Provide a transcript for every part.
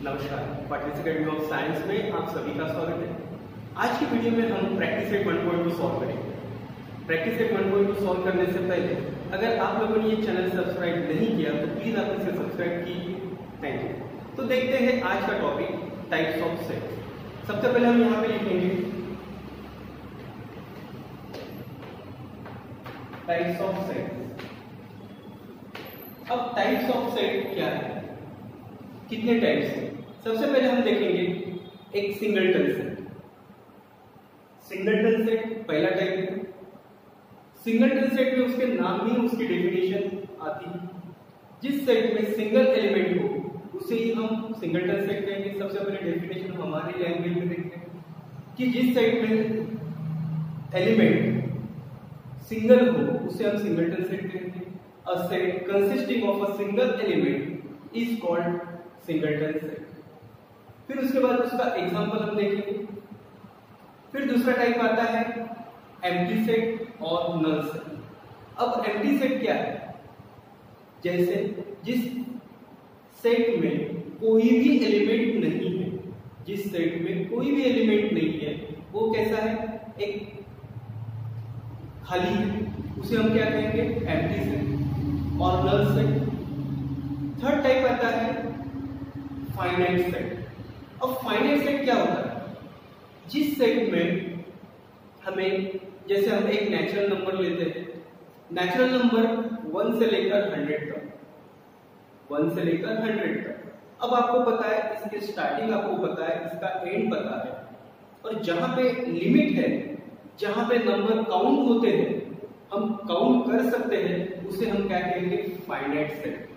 नमस्कार, parties academy of science में आप सभी का स्वागत है। आज की वीडियो में हम प्रैक्टिस सेट 1.2 सॉल्व करेंगे। प्रैक्टिस सेट 1.2 सॉल्व करने से पहले अगर आप लोगों ने ये चैनल सब्सक्राइब नहीं किया तो प्लीज आप इसे सब्सक्राइब कीजिए। Thank you. तो देखते हैं आज का टॉपिक टाइप्स ऑफ सेट। सबसे पहले हम यहाँ पे लिखेंगे टाइप्स ऑफ सेट। अब टाइप्स ऑफ सेट क्या है, कितने टाइप्स हैं? सबसे पहले हम देखेंगे एक सिंगलटन सेट। सिंगलटन सेट पहला टाइप है। सिंगलटन सेट में उसके नाम ही उसकी डेफिनेशन आती है। जिस सेट में सिंगल एलिमेंट हो उसे ही हम सिंगलटन सेट कहेंगे। सबसे पहले डेफिनेशन हमारी लैंग्वेज में देखते हैं कि जिस सेट में एलिमेंट सिंगल हो उसे हम सिंगलटन सेट कहेंगे। अ set consisting of a single element is called singleton set. फिर उसके बाद उसका एग्जांपल हम देखेंगे। फिर दूसरा टाइप आता है एम्प्टी सेट और नल सेट। अब एम्प्टी सेट क्या है? जैसे जिस सेट में कोई भी एलिमेंट नहीं है, जिस सेट में कोई भी एलिमेंट नहीं है वो कैसा है? एक खाली है, उसे हम क्या कहेंगे? एम्प्टी सेट और नल सेट। थर्ड टाइप आता है फाइनाइट सेट। अब फाइनाइट सेट क्या होता है? जिस सेट में हमें, जैसे हम एक नेचुरल नंबर लेते हैं, नेचुरल नंबर 1 से लेकर 100 तक, 1 से लेकर 100 तक। अब आपको पता है इसकी स्टार्टिंग, आपको पता है इसका एंड पता है, और जहां पे लिमिट है, जहां पे नंबर काउंट होते हैं, हम काउंट कर सकते हैं, उसे हम क्या कहेंगे? Finite set.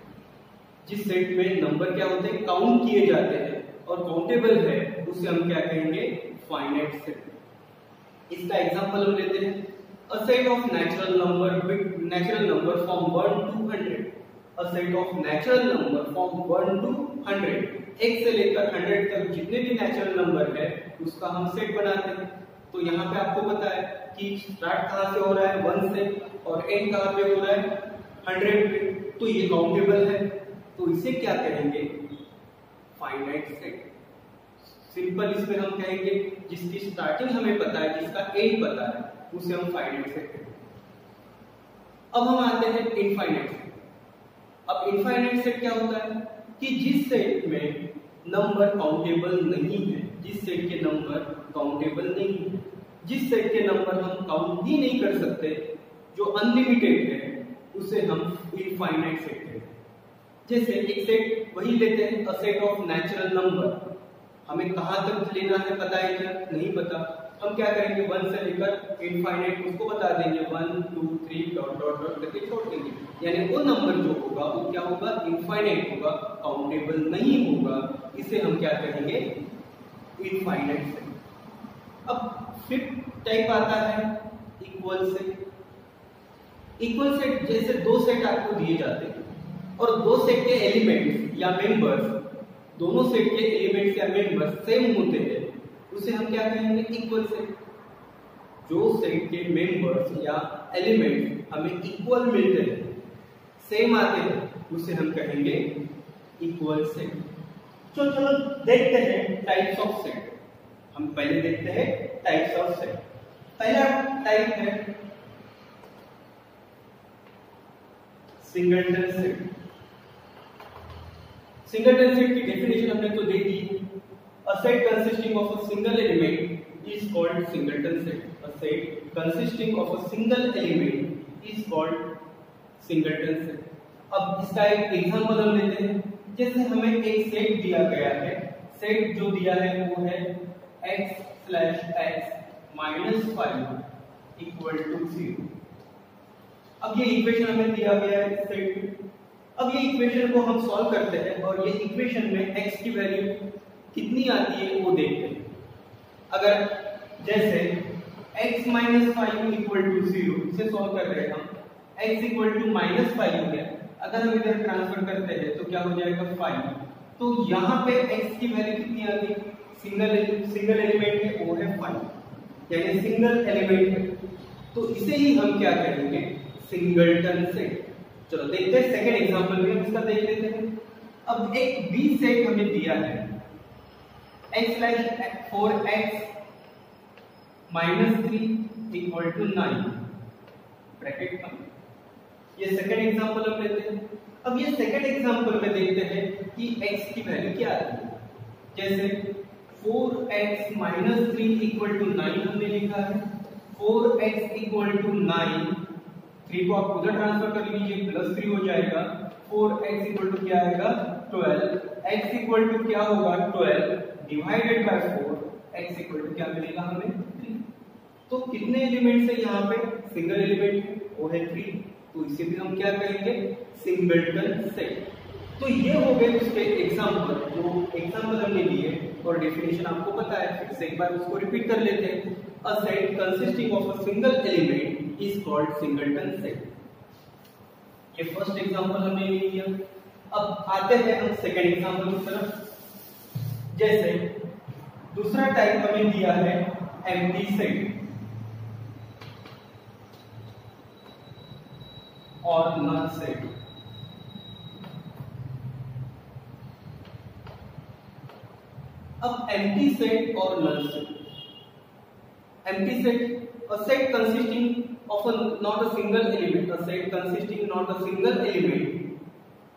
जिस सेट में नंबर क्या होते हैं? काउंट किए जाते हैं और काउंटेबल है, उसे हम क्या कहेंगे? Finite set. इसका एग्जांपल हम लेते हैं। A set of natural number from 1 to 100। A set of natural number from 1 to 100, 1 से लेकर 100 तक जितने भी नेचुरल नंबर है उसका हम सेट बनाते हैं। तो यहाँ पे आपको पता है कि स्टार्ट कहाँ से हो रहा है? 1 से, और एंड कहाँ पे हो रहा है? 100 पे। तो ये काउंटेबल है, तो इसे क्या कहेंगे? Finite set. सिंपल इसमें हम कहेंगे जिसकी स्टार्टिंग हमें पता है, जिसका एंड पता है, उसे हम फाइनाइट सेट कहेंगे। अब हम आते हैं इनफाइनाइट सेट। अब इनफाइनाइट सेट क्या होता है कि जिस सेट में नंबर काउंटेबल नहीं है, जिस सेट के नंबर काउंटेबल नहीं है, जिस सेट के नंबर हम काउंट ही नहीं कर सकते, जो अनलिमिटेड है, उसे हम इनफाइनाइट सेट कहते हैं। जैसे एक सेट वही लेते हैं, a set of natural number. हमें कहां तक लेना है पता है क्या? नहीं पता। हम क्या करेंगे? 1 से लेकर इनफाइनाइट उसको बता देंगे, 1 2 3 डॉट डॉट डॉट करके छोड़ देंगे। यानी वो नंबर जो होगा वो क्या होगा? इनफाइनाइट होगा, काउंटेबल नहीं होगा। इसे हम क्या कहेंगे? Infinite set. अब फिफ्थ टाइप आता है इक्वल सेट। इक्वल सेट जैसे दो सेट आपको दिए जाते हैं और दो सेट के एलिमेंट्स या मेंबर्स, दोनों सेट के एलिमेंट्स या मेंबर्स सेम होते हैं, उसे हम क्या कहेंगे? Equal set. जो सेट के मेंबर्स या एलिमेंट्स हमें इक्वल मिलते हैं, सेम आते हैं, उसे हम कहेंगे इक्वल सेट। तो चलो देखते हैं टाइप्स ऑफ सेट। हम पहले देखते हैं टाइप्स ऑफ सेट। पहला टाइप है सिंगलटन सेट। सिंगलटन सेट की डेफिनेशन हमने तो दे दी। A set consisting of a single element is called singleton set. A set consisting of a single element is called singleton set. अब इसका एक एग्जांपल हम लेते हैं। जैसे हमें एक सेट दिया गया है, सेट जो दिया है वो है x/x - 5 = 0। अब ये इक्वेशन हमें दिया गया है सेट में। अब ये इक्वेशन को हम सॉल्व करते हैं और ये इक्वेशन में x की वैल्यू कितनी आती है वो देखते हैं। अगर जैसे x - 5 = 0, इसे सॉल्व कर रहे हैं हम, x = -5 हो गया। अगर हम इधर ट्रांसफर करते हैं तो क्या हो जाएगा? 5। तो यहाँ पे x की वैल्यू कितनी आ गई? सिंगल एलिमेंट है वो है 5, यानी सिंगल एलिमेंट है, तो इसे ही हम क्या कहेंगे? Singleton set. चलो देखते हैं सेकंड एग्जांपल में, हम इसका देख लेते हैं। अब एक बी सेट हमें दिया है, x like 4x minus 3 equal to 9 bracket में। ये सेकंड एग्जांपल हम लेते हैं। अब ये सेकंड एग्जांपल में देखते हैं कि x की वैल्यू क्या आती है। जैसे 4x minus 3 equal to 9 हमने लिखा है। 4x equal to 9, 3 को आप उधर ट्रांसफर कर लीजिए, प्लस 3 हो जाएगा। 4x equal to क्या आएगा 12, x equal to क्या होगा 12 divided by 4, x equal to क्या मिलेगा हमें 3। तो कितने एलिमेंट्स है यहाँ पे, सिंगल एलिमेंट वो है 3, तो इसे भी हम क्या कहेंगे सिंगलटन सेट। तो ये हो गए उसके एग्जांपल, जो एग्जांपल हमने लिए और डेफिनेशन आपको पता है, फिर से एक बार उसको रिपीट कर लेते हैं। अ set consisting of a single element is called singleton set. ये फर्स्ट एग्जांपल हमने ले लिया। अब आते हैं हम सेकंड एग्जांपल की तरफ। जैसे दूसरा टाइप हमें दिया है एम्प्टी सेट और नल सेट। अब एम्प्टी सेट और null set. Empty set, a set consisting of not a single element, a set consisting not a single element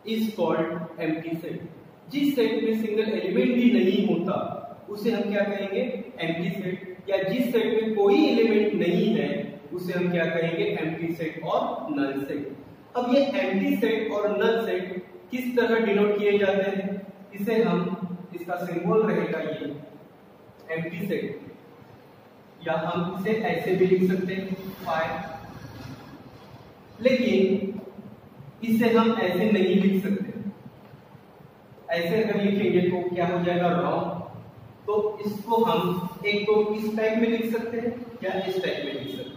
is called empty set। जिस सेट में single element भी नहीं होता उसे हम क्या कहेंगे एम्प्टी सेट, या जिस सेट में कोई एलिमेंट नहीं है उसे हम क्या कहेंगे एम्प्टी सेट और नल सेट। अब ये एम्प्टी सेट और नल सेट किस तरह डिनोट किए जाते हैं, इसे हम, इसका सिंबल रहेगा ये एम्प्टी सेट, या हम इसे ऐसे भी लिख सकते हैं फाइव, लेकिन इसे हम ऐसे नहीं लिख सकते। ऐसे अगर लिखेंगे तो क्या हो जाएगा रॉन्ग। तो इसको हम एक तो इस टाइप में लिख सकते हैं या इस टाइप में लिख सकते हैं।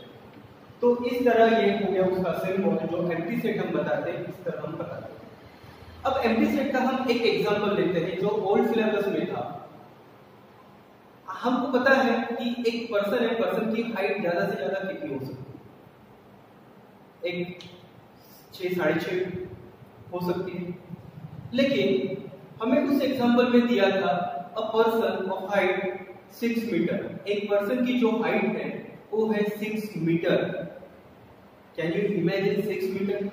तो इस तरह ये हो गया उसका सिंबल, जो एम्प्टी सेट हम बताते हैं इस तरह हम बताते हैं। अब एम्प्टी सेट का हम एक एग्जांपल लेते हैं जो ओल्ड सिलेबस में था। हमको पता है कि एक पर्सन है, पर्सन की हाइट ज्यादा से ज्यादा कितनी हो सकती है, एक 6 साढ़े 6 हो सकती है। लेकिन हमें उस एग्जांपल में दिया था a person of height 6 meter. एक पर्सन की जो हाइट है वो है 6 meter. Can you imagine 6 meter?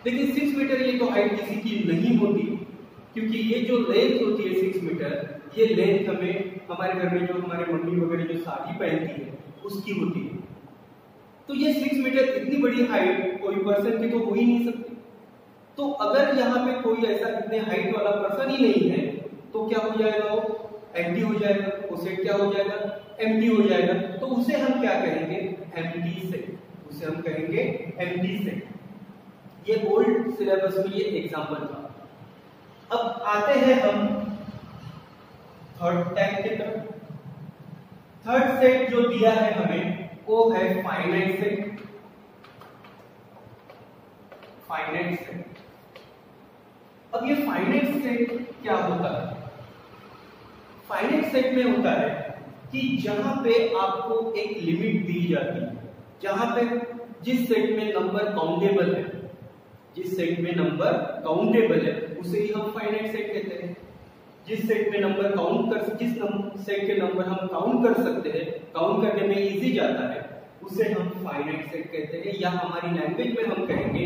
लेकिन 6 मीटर ये तो हाइट किसी की नहीं होती, क्योंकि ये जो लेंथ होती है 6 मीटर, ये लेंथ हमें हमारे घर में जो हमारे मम्मी वगैरह जो साड़ी पहनती है उसकी होती है। तो ये 6 मीटर इतनी बड़ी हाइट कोई पर्सन की तो हो ही नहीं सकती। तो अगर यहाँ पे कोई ऐसा इतने हाइट वाला पर्सन ही नहीं है तो क्या हो जाएगा, वो एम्प्टी हो जाएगा। वो सेट क्या हो जाएगा एम्प्टी हो जाएगा। तो उसे हम क्या कहेंगे एम्प्टी सेट, उसे हम कहेंगे एम्प्टी सेट। ये ओल्ड सिलेबस में ये एग्जांपल था। अब आते हैं हम थर्ड टाइप की तरफ। थर्ड सेट जो दिया है हमें वो है फाइनाइट सेट। Finite set. अब ये फाइनाइट सेट क्या होता है? फाइनाइट सेट में होता है कि जहां पे आपको एक लिमिट दी जाती है, जहां पे जिस सेट में नंबर काउंटेबल है, जिस सेट में नंबर काउंटेबल है उसे ही हम फाइनाइट सेट कहते हैं। जिस सेट में नंबर काउंट कर, जिस सेट के नंबर हम काउंट कर सकते हैं, काउंट करने में इजी जाता है, उसे हम फाइनाइट सेट कहते हैं। या हमारी लैंग्वेज में हम कहेंगे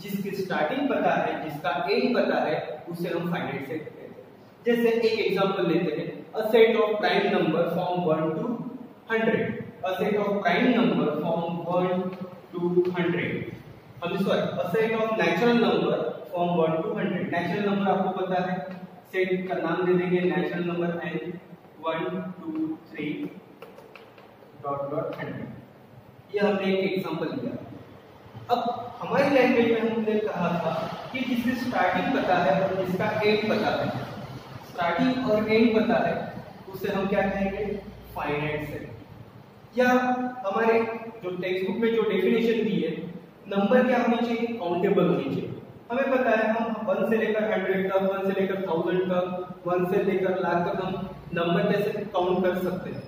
जिसकी स्टार्टिंग पता है, जिसका एंड पता है, उसे हम फाइनाइट सेट कहते हैं। जैसे एक एग्जांपल लेते हैं, a set of prime number from 1 to 100। A set of prime number from 1 to 100। A set of natural number from 1 to 100। Natural number आपको पता है, सेट का नाम दे देंगे नेचुरल नंबर n 1 2 3 ... 100। ये हमने एक एग्जांपल लिया। अब हमारी लैंग्वेज में हमने कहा था कि जिसकी स्टार्टिंग पता है और जिसका एंड पता है, स्टार्टिंग और एंड पता है, उसे हम क्या कहेंगे फाइनाइट सेट। या हमारे जो टेक्स्ट बुक में जो डेफिनेशन दी है, नंबर क्या होनी चाहिए काउंटेबल होनी चाहिए। हमें पता है हम 1 से लेकर 100 तक, 1 से लेकर 1000 तक, 1 से लेकर लाख तक हम नंबर कैसे काउंट कर सकते हैं।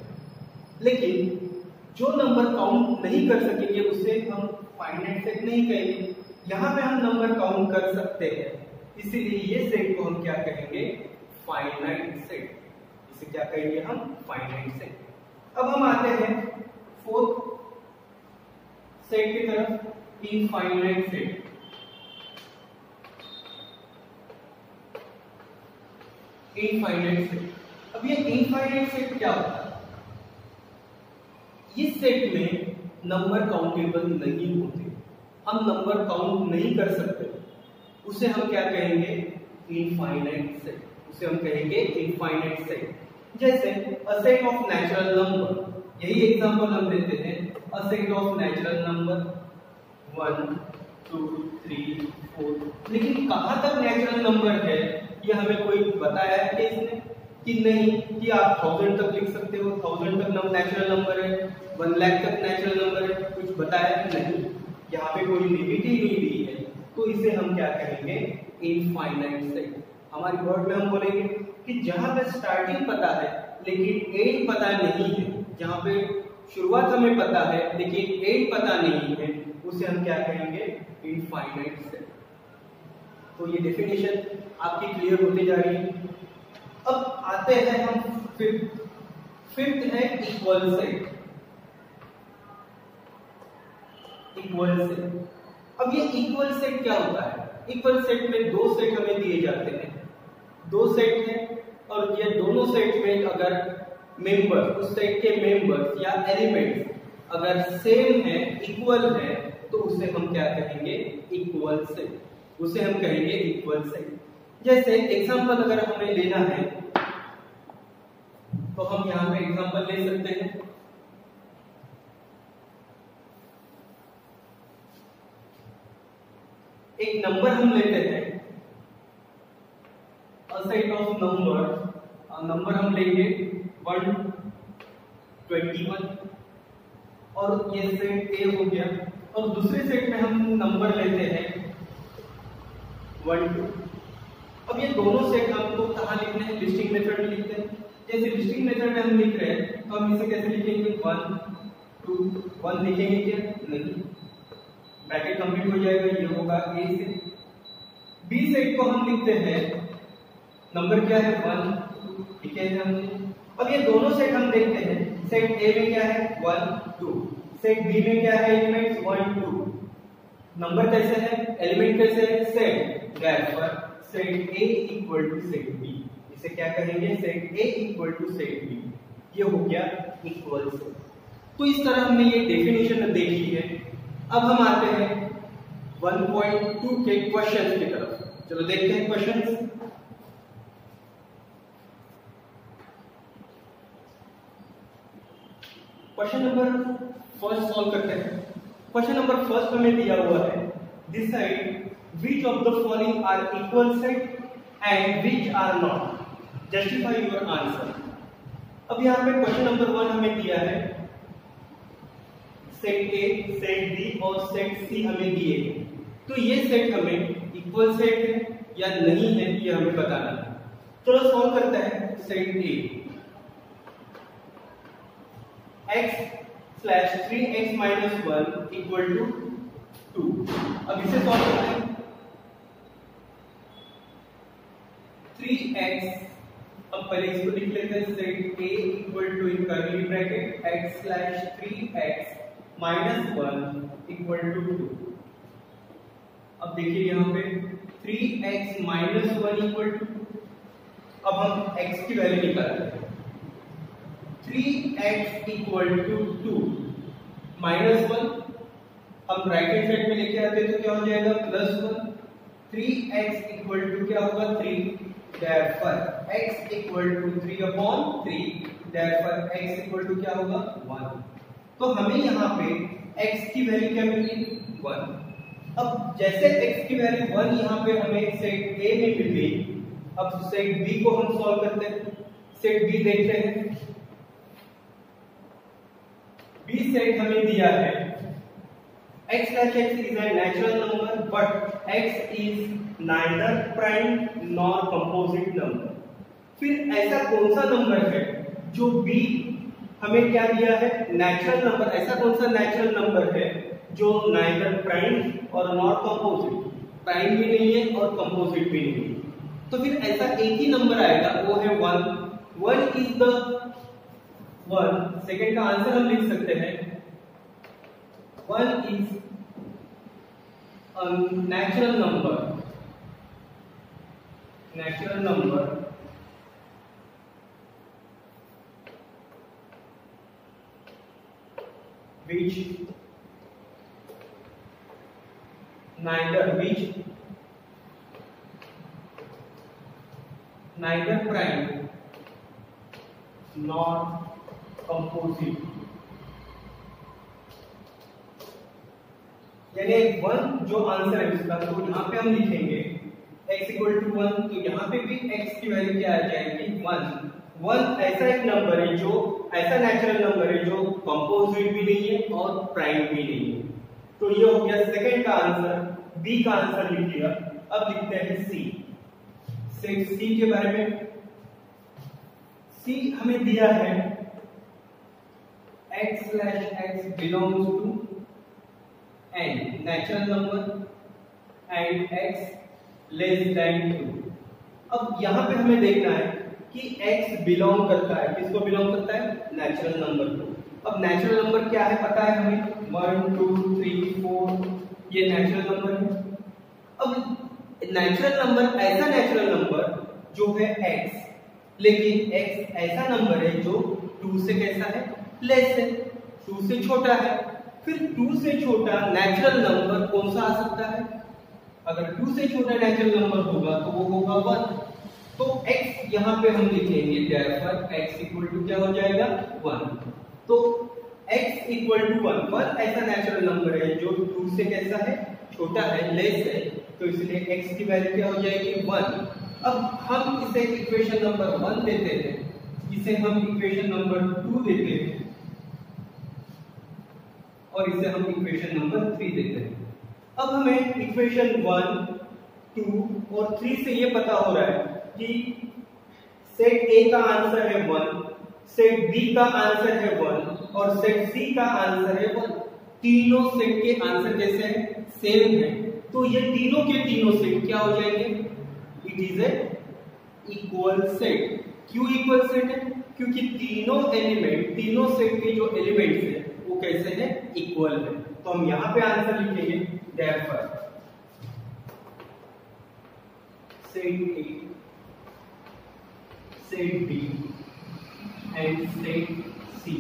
लेकिन जो नंबर काउंट नहीं कर सकेंगे उसे हम फाइनाइट सेट नहीं कहेंगे। यहाँ पे हम नंबर काउंट कर सकते हैं, इसीलिए ये सेट को हम क्या कहेंगे फाइनाइट सेट। इसे क्या कहेंगे हम? Finite set. अब हम आते हैं फोर्थ सेट की तरफ, इनफाइनाइट सेट। इनफाइनाइट सेट, अब ये इनफाइनाइट सेट क्या होता है? इस सेट में नंबर काउंटेबल नहीं होते, हम नंबर काउंट नहीं कर सकते, उसे हम क्या कहेंगे? Infinite set. उसे हम कहेंगे इनफाइनाइट सेट। जैसे a set of natural number, यही एग्जांपल हम देते हैं। A set of natural number 1 2 3 4, लेकिन कहां तक नेचुरल नंबर है ये हमें कोई बताया है कि इसने कि नहीं कि आप 1000 तक लिख सकते हो, 1000 तक नेचुरल नंबर है, 1 लाख तक नेचुरल नंबर है, कुछ बताया नहीं, यहाँ पे कोई लिमिट ही नहीं दी है, तो इसे हम क्या कहेंगे? Infinite set. हमारी वर्ड में हम बोलेंगे कि जहां पे स्टार्टिंग पता है लेकिन एंड पता नहीं है, जहां पे शुरुआत हमें पता है लेकिन एंड पता नहीं है, उसे हम क्या कहेंगे? Infinite set. तो ये डेफिनेशन आपकी क्लियर होती जा रही है। अब आते हैं हम फिफ्थ है इक्वल सेट। इक्वल सेट, अब ये इक्वल सेट क्या होता है? इक्वल सेट में दो सेट हमें दिए जाते हैं, दो सेट हैं, और ये दोनों सेट में अगर मेंबर, उस सेट के मेंबर्स या एलिमेंट्स अगर सेम है, इक्वल है, तो उसे हम क्या कहेंगे? Equal set. उसे हम कहेंगे इक्वल सेट। जैसे एग्जांपल अगर हमें लेना है तो हम यहां पे एग्जांपल ले सकते हैं। एक नंबर हम लेते हैं, अ सेट ऑफ नंबर हम लेंगे 121, और ये सेट ए हो गया, और दूसरे सेट में हम नंबर लेते हैं 1 2। अब ये दोनों सेट हमको कहाँ लिखने हैं? लिस्टिंग मेथड में लिखते हैं। जैसे लिस्टिंग मेथड में हम लिख रहे हैं तो हम इसे कैसे लिखेंगे? 1 2 1 लिखेंगे क्या? नहीं, ब्रैकेट कंप्लीट हो जाएगा, ये होगा ए से। बी सेट को हम लिखते हैं, नंबर क्या है? 1 2, ठीक है हमने। अब ये दोनों सेट हम देखते हैं, सेट ए में क्या है? 1 2, सेट बी में क्या है? एलिमेंट्स 1 2। नंबर कैसे है? एलिमेंट कैसे है? Set. Therefore set A equal to set B. इसे क्या कहेंगे? Set A equal to set B. ये हो गया इक्वल सेट। तो इस तरह हमने ये डेफिनेशन देखी है। अब हम आते हैं 1.2 के क्वेश्चंस की तरफ। चलो देखते हैं questions. Question number first solve करते हैं। क्वेश्चन नंबर फर्स्ट हमें दिया हुआ है, decide which of the following are equal set and which are not, justify your answer। अब यहाँ पे क्वेश्चन नंबर 1 हमें दिया है, सेट ए, सेट बी और सेट सी हमें दिए हैं, तो ये सेट हमें इक्वल सेट है या नहीं है ये हमें बताना है। चलो सॉल्व करते हैं। Set A x/3x - 1 equal to 2। अब इसे सॉल्व करते हैं। 3x, अब पहले इसको लिख लेते हैं, set a equal to in curly bracket x/3x - 1 equal to 2। अब देखिए यहाँ पे 3x - 1 इक्वल टू, अब हम x की वैल्यू निकालते हैं। 3x इक्वल टू 2 -1, हम राइट हैंड साइड में लेके आते हैं तो क्या हो जाएगा? +1। 3x इक्वल टू क्या होगा? 3। Therefore x equal to 3/3, therefore x equal to क्या होगा? 1। तो हमें यहाँ पे x की वैल्यू क्या मिली? 1। अब जैसे x की वैल्यू 1 यहाँ पे हमें सेट a में मिल गई, अब सेट b को हम सॉल्व करते हैं। सेट b देखते हैं। b सेट हमें दिया है x/x is a natural number but x is neither prime nor composite number। फिर ऐसा कौन सा नंबर है जो b हमें क्या दिया है? Natural number. ऐसा कौन सा नेचुरल नंबर है जो नाइदर प्राइम और नॉर कंपोजिट, प्राइम भी नहीं है और कंपोजिट भी नहीं है? तो फिर ऐसा एक ही नंबर आएगा, वो है 1। One is the one, second का आंसर हम लिख सकते हैं one is a natural number which neither prime nor composite, यानी वन जो आंसर है उसका, तो यहाँ पे हम लिखेंगे x इक्वल टू 1, तो यहाँ पे भी x की वैल्यू क्या आ जाएगी 1। वन ऐसा एक नंबर है जो ऐसा नेचुरल नंबर है जो कंपोजिट भी नहीं है और प्राइम भी नहीं है। तो ये हो गया सेकंड का आंसर, बी का आंसर लिख लिया। अब लिखते हैं सी। सेट सी के बारे में, सी हमें दिया है x/x belongs to n natural number and x less than 2। अब यहां पे हमें देखना है कि x बिलोंग करता है, किसको बिलोंग करता है, नेचुरल नंबर को। अब नेचुरल नंबर क्या है पता है हमें, 1 2 3 4, ये नेचुरल नंबर है। अब नेचुरल नंबर ऐसा नेचुरल नंबर जो है x, लेकिन x ऐसा नंबर है जो 2 से कैसा है, लेस है, 2 से छोटा है। फिर 2 से छोटा नेचुरल नंबर कौन सा आ सकता है, अगर 2 से छोटा नेचुरल नंबर होगा तो वो होगा 1। तो x यहाँ पे हम लिखेंगे therefore x इक्वल टू क्या हो जाएगा 1। तो x इक्वल टू 1, 1 ऐसा नेचुरल नंबर है जो 2 से कैसा है, छोटा है, लेस है, तो इसलिए x की वैल्यू क्या हो जाएगी 1। अब हम इसे इक्वेशन नंबर 1 देते हैं, इसे हम इक्वेशन नंबर 2 देते हैं और इसे हम इक्वेशन नंबर 3 देते हैं। अब हमें इक्वेशन 1 2 और 3 से ये पता हो रहा है कि सेट A का आंसर है 1, सेट B का आंसर है 1 और सेट C का आंसर है 1। तीनों सेट के आंसर जैसे हैं, सेम है, तो ये तीनों के तीनों सेट क्या हो जाएंगे, it is a equal set. क्यों इक्वल सेट है, क्योंकि तीनों एलिमेंट, तीनों सेट के जो एलिमेंट्स है वो कैसे है, इक्वल है। तो हम यहाँ पे आंसर लिखेंगे therefore set A, set B and set C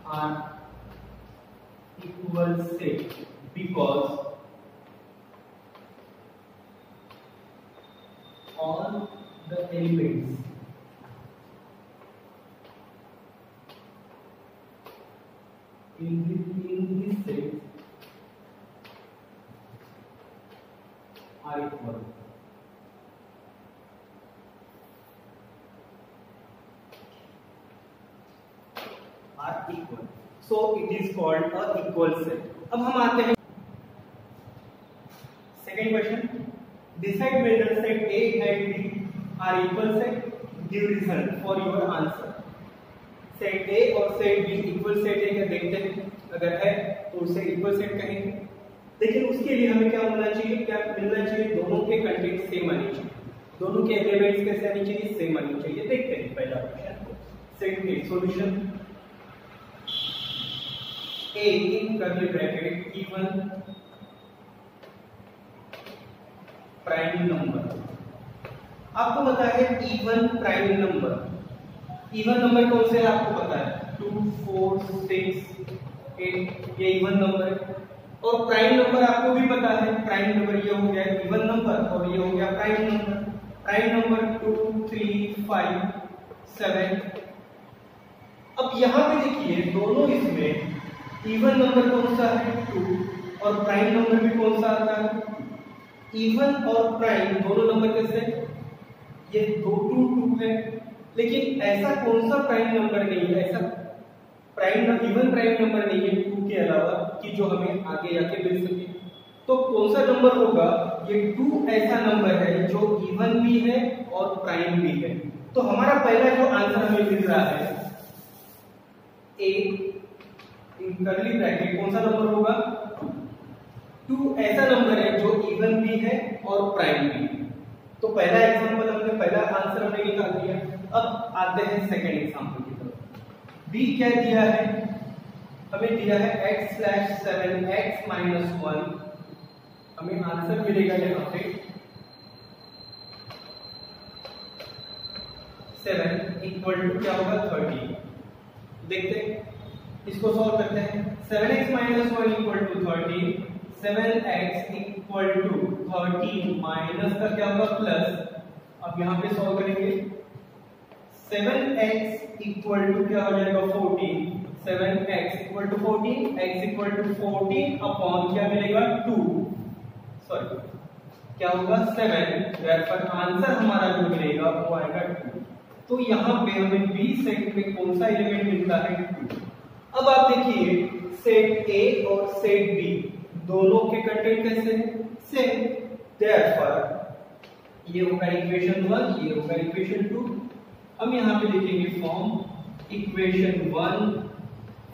are equal set because all the elements in this set are equal. Are equal, so it is called a equal set. अब हम आते हैं second question, decide whether set A and B are equal set, give reason for your answer। Set A और set B equal set है क्या देखते हैं, अगर है तो उसे इक्वल सेट कहेंगे। लेकिन उसके लिए हमें क्या होना चाहिए, क्या मिलना चाहिए, दोनों के कंटेंट सेम आने चाहिए, दोनों के एलिमेंट्स कैसे आने चाहिए, सेम आने चाहिए। देखते हैं पहला question, set A solution A in curly bracket even prime number. आपको पता है even prime number, even number कौन से है आपको पता है, 2 4 6 8, ये इवन नंबर है। और प्राइम नंबर आपको भी पता है, प्राइम नंबर ये हो गया इवन नंबर और ये हो गया प्राइम नंबर। Prime number 2 3 5 7। अब यहाँ पे देखिए दोनों इसमें इवन नंबर कौन सा है 2 और प्राइम नंबर भी कौन सा आता है, इवन और प्राइम दोनों नंबर कैसे, ये 2 2 2 है। लेकिन ऐसा कौन सा प्राइम नंबर नहीं है, ऐसा प्राइम इवन प्राइम नंबर नहीं है 2 के अलावा कि जो हमें आगे जाके मिल सके। तो कौन सा नंबर होगा, ये 2 ऐसा नंबर है जो इवन भी है और प्राइम भी है। तो हमारा पहला जो आंसर हमें मिल रहा है ए इन कर्ली ब्रैकेट कौन सा नंबर होगा, 2 ऐसा नंबर है जो इवन भी है और प्राइम भी है। तो पहला एग्जांपल हमने, पहला आंसर हमने निकाल दिया। अब आते हैं सेकंड एग्जांपल की तरफ। बी क्या दिया है, हमें दिया है x/7x - 1, हमें आंसर मिलेगा यहाँ पे 7 इक्वल टू क्या होगा 30। देखते हैं, इसको सॉल्व करते हैं। 7x - 1 equal to 13, 7x equal to 13 minus का क्या होगा प्लस। अब यहाँ पे सॉल्व करेंगे, 7x इक्वल टू क्या हो जाएगा 14, 7x equal to 14, x equal to 14 upon क्या मिलेगा 2, सॉरी क्या होगा 7, देयरफॉर आंसर हमारा जो मिलेगा वो आएगा 2। तो यहाँ पे हमें बी सेट में कौन सा एलिमेंट मिलता है 2। अब आप देखिए सेट ए और सेट बी दोनों के कंटेंट कैसे हैं, सेम, देयरफॉर ये होगा इक्वेशन 1, ये होगा इक्वेशन 2। हम यहाँ पे लिखेंगे form equation 1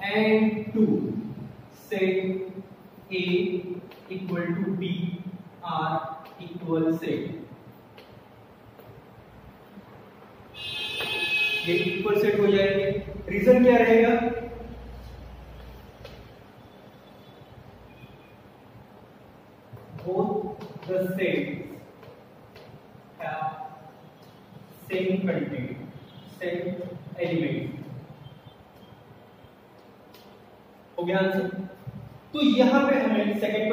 and 2 set A equal to B are equal set, ये इक्वल सेट हो जाएंगे। रीजन क्या रहेगा, both the sets have same content, same element। हो गया आंसर। तो यहां पे हमें सेकंड